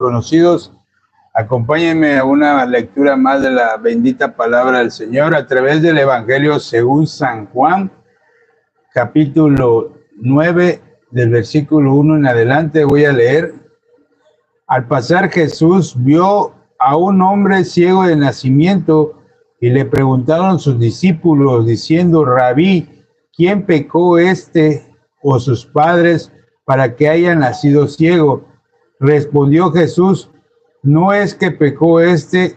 conocidos. Acompáñenme a una lectura más de la bendita palabra del Señor a través del Evangelio según San Juan, capítulo 9, del versículo 1 en adelante. Voy a leer. Al pasar Jesús vio a un hombre ciego de nacimiento y le preguntaron sus discípulos diciendo: Rabí, ¿quién pecó o sus padres para que haya nacido ciego? Respondió Jesús: no es que pecó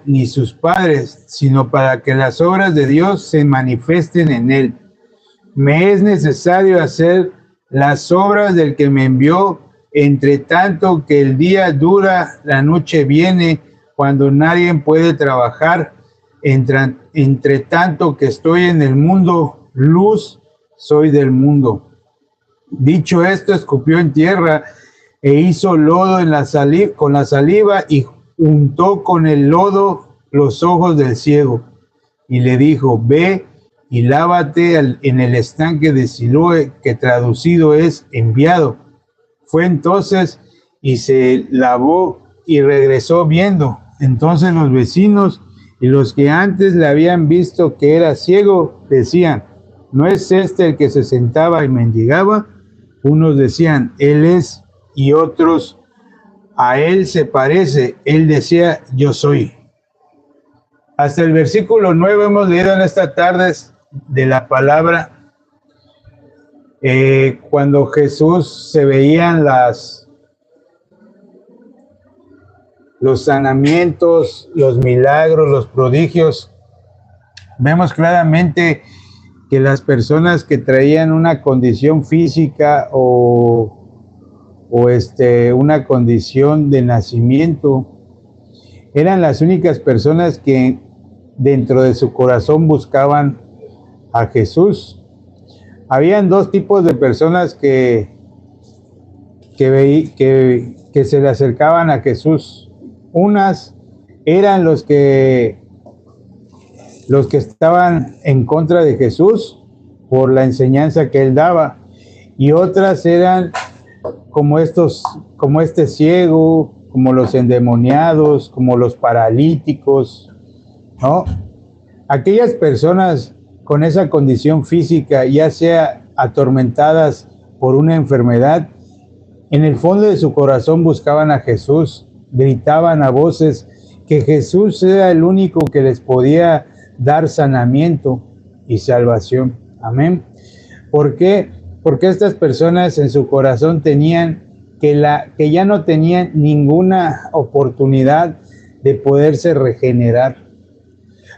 ni sus padres, sino para que las obras de Dios se manifiesten en él. Me es necesario hacer las obras del que me envió, entre tanto que el día dura, la noche viene, cuando nadie puede trabajar. Entre tanto que estoy en el mundo, luz soy del mundo. Dicho esto, escupió en tierra e hizo lodo con la saliva y untó con el lodo los ojos del ciego. Y le dijo: ve y lávate en el estanque de Siloé, que traducido es enviado. Fue entonces y se lavó y regresó viendo. Entonces los vecinos y los que antes le habían visto que era ciego decían: ¿no es este el que se sentaba y mendigaba? Unos decían: él es, y otros: a él se parece. Él decía: yo soy. Hasta el versículo 9 hemos leído en esta tarde de la palabra. Cuando Jesús se veían los sanamientos, los milagros, los prodigios, vemos claramente que las personas que traían una condición física o una condición de nacimiento eran las únicas personas que dentro de su corazón buscaban a Jesús. Habían dos tipos de personas que se le acercaban a Jesús. Unas eran los que estaban en contra de Jesús por la enseñanza que él daba, y otras eran como este ciego, como los endemoniados, como los paralíticos, ¿no? Aquellas personas con esa condición física, ya sea atormentadas por una enfermedad, en el fondo de su corazón buscaban a Jesús, gritaban a voces que Jesús era el único que les podía dar sanamiento y salvación. Amén. ¿Por qué? Porque estas personas en su corazón tenían que ya no tenían ninguna oportunidad de poderse regenerar.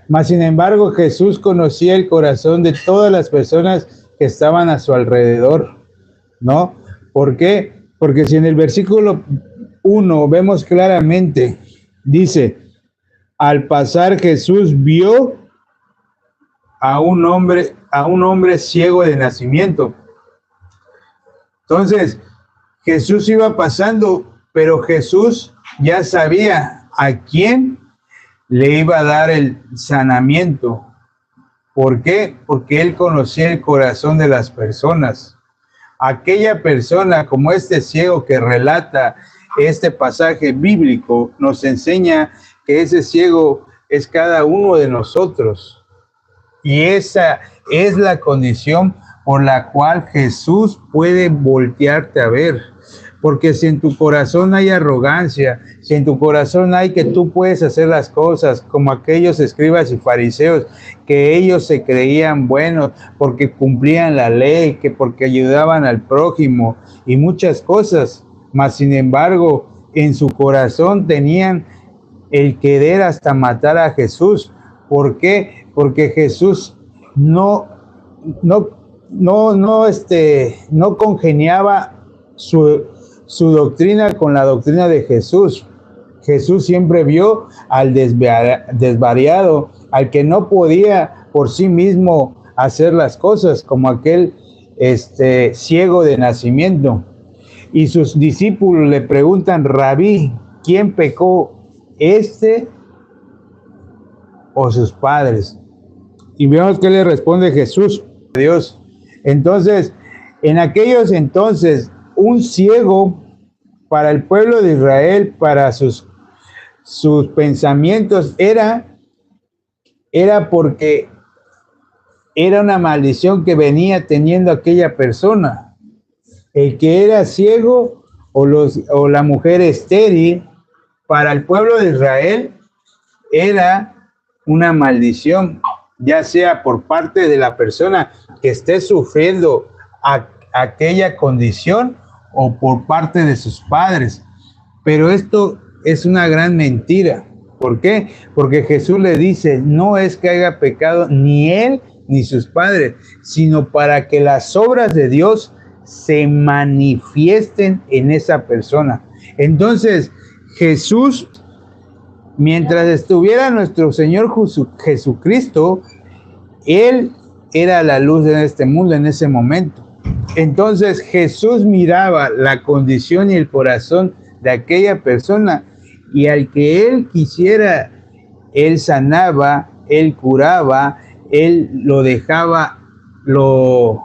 Mas, sin embargo, Jesús conocía el corazón de todas las personas que estaban a su alrededor, ¿no? ¿Por qué? Porque si en el versículo 1 vemos claramente, dice: al pasar Jesús vio a un hombre ciego de nacimiento. Entonces, Jesús iba pasando, pero Jesús ya sabía a quién le iba a dar el sanamiento. ¿Por qué? Porque él conocía el corazón de las personas. Aquella persona, como este ciego que relata este pasaje bíblico, nos enseña que ese ciego es cada uno de nosotros. Y esa es la condición por la cual Jesús puede voltearte a ver. Porque si en tu corazón hay arrogancia, si en tu corazón hay que tú puedes hacer las cosas como aquellos escribas y fariseos, que ellos se creían buenos porque cumplían la ley, que porque ayudaban al prójimo y muchas cosas, mas sin embargo en su corazón tenían el querer hasta matar a Jesús. ¿Por qué? Porque Jesús no congeniaba su doctrina con la doctrina de Jesús. Jesús siempre vio al desvariado, al que no podía por sí mismo hacer las cosas, como aquel ciego de nacimiento. Y sus discípulos le preguntan: Rabí, ¿quién pecó, o sus padres? Y vemos que le responde Jesús: Dios. Entonces, en aquellos entonces, un ciego para el pueblo de Israel, para sus pensamientos, era porque era una maldición que venía teniendo aquella persona. El que era ciego o la mujer estéril, para el pueblo de Israel era una maldición, ya sea por parte de la persona que esté sufriendo aquella condición o por parte de sus padres. Pero esto es una gran mentira. ¿Por qué? Porque Jesús le dice, no es que haya pecado ni él ni sus padres, sino para que las obras de Dios se manifiesten en esa persona. Entonces, Jesús, mientras estuviera nuestro Señor Jesucristo, Él era la luz de este mundo en ese momento. Entonces, Jesús miraba la condición y el corazón de aquella persona, y al que Él quisiera, Él sanaba, Él curaba, Él lo dejaba, lo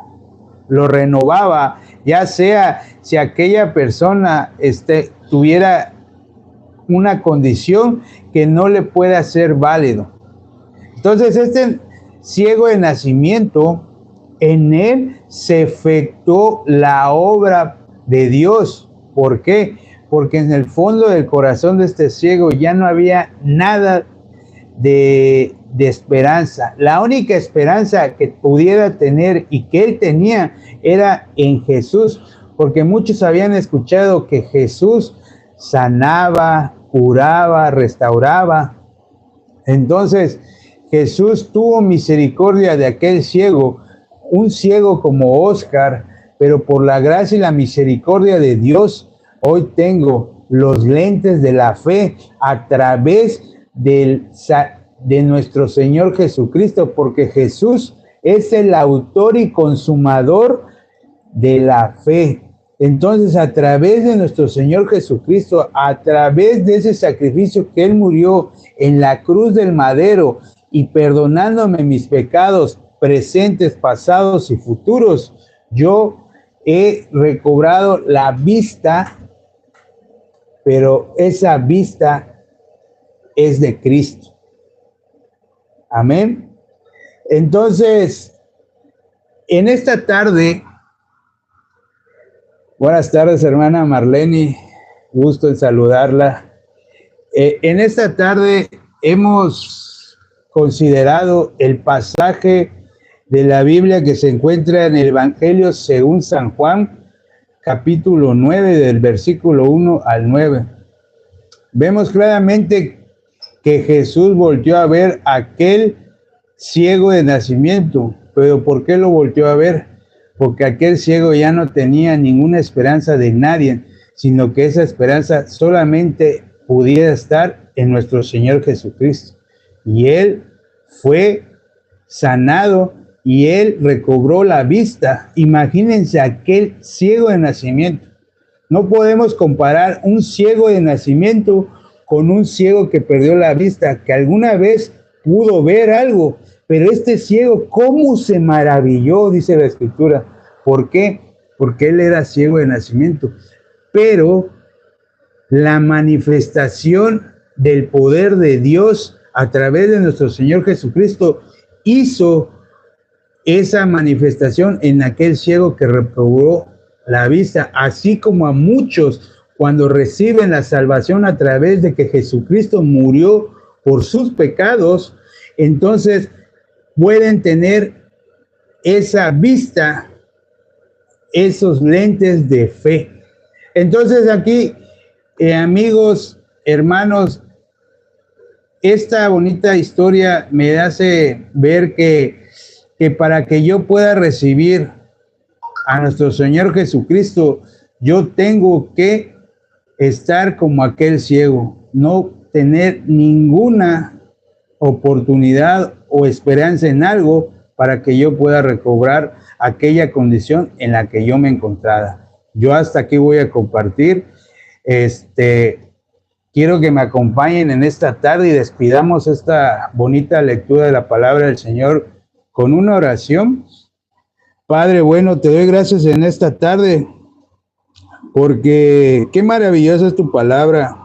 renovaba, ya sea si aquella persona tuviera una condición que no le pueda ser válido. Entonces, este ciego de nacimiento, en él se efectuó la obra de Dios. ¿Por qué? Porque en el fondo del corazón de este ciego ya no había nada de esperanza. La única esperanza que pudiera tener y que él tenía era en Jesús, porque muchos habían escuchado que Jesús sanaba, curaba, restauraba. Entonces Jesús tuvo misericordia de aquel ciego, un ciego como Oscar, pero por la gracia y la misericordia de Dios, hoy tengo los lentes de la fe a través de nuestro Señor Jesucristo, porque Jesús es el autor y consumador de la fe. Entonces, a través de nuestro Señor Jesucristo, a través de ese sacrificio que Él murió en la cruz del madero y perdonándome mis pecados presentes, pasados y futuros, yo he recobrado la vista, pero esa vista es de Cristo. Amén. Entonces, en esta tarde, buenas tardes, hermana Marlene, gusto en saludarla. En esta tarde hemos considerado el pasaje de la Biblia que se encuentra en el Evangelio según San Juan, capítulo 9, del versículo 1 al 9. Vemos claramente que Jesús volteó a ver a aquel ciego de nacimiento. ¿Pero por qué lo volteó a ver? Porque aquel ciego ya no tenía ninguna esperanza de nadie, sino que esa esperanza solamente pudiera estar en nuestro Señor Jesucristo. Y Él fue sanado y Él recobró la vista. Imagínense aquel ciego de nacimiento. No podemos comparar un ciego de nacimiento con un ciego que perdió la vista, que alguna vez pudo ver algo, pero este ciego, ¿cómo se maravilló? Dice la Escritura. ¿Por qué? Porque él era ciego de nacimiento. Pero la manifestación del poder de Dios a través de nuestro Señor Jesucristo hizo esa manifestación en aquel ciego que recobró la vista, así como a muchos cuando reciben la salvación a través de que Jesucristo murió por sus pecados, entonces pueden tener esa vista, esos lentes de fe. Entonces aquí, amigos, hermanos, esta bonita historia me hace ver que para que yo pueda recibir a nuestro Señor Jesucristo, yo tengo que estar como aquel ciego, no tener ninguna oportunidad o esperanza en algo para que yo pueda recobrar aquella condición en la que yo me encontraba. Yo hasta aquí voy a compartir. Quiero que me acompañen en esta tarde y despidamos esta bonita lectura de la palabra del Señor con una oración. Padre bueno, te doy gracias en esta tarde porque qué maravillosa es tu palabra.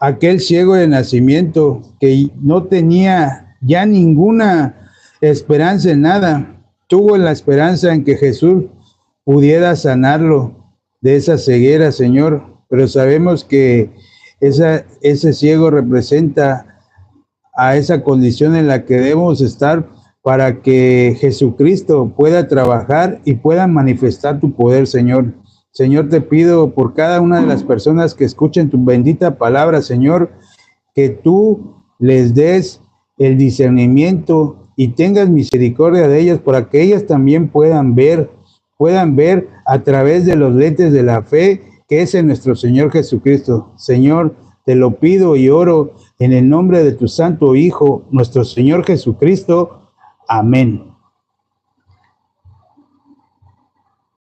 Aquel ciego de nacimiento que no tenía ya ninguna esperanza en nada, tuvo la esperanza en que Jesús pudiera sanarlo de esa ceguera, Señor, pero sabemos que ese ciego representa a esa condición en la que debemos estar para que Jesucristo pueda trabajar y pueda manifestar tu poder, Señor. Señor, te pido por cada una de las personas que escuchen tu bendita palabra, Señor, que tú les des el discernimiento y tengas misericordia de ellas para que ellas también puedan ver a través de los lentes de la fe que es en nuestro Señor Jesucristo. Señor, te lo pido y oro en el nombre de tu Santo Hijo, nuestro Señor Jesucristo. Amén.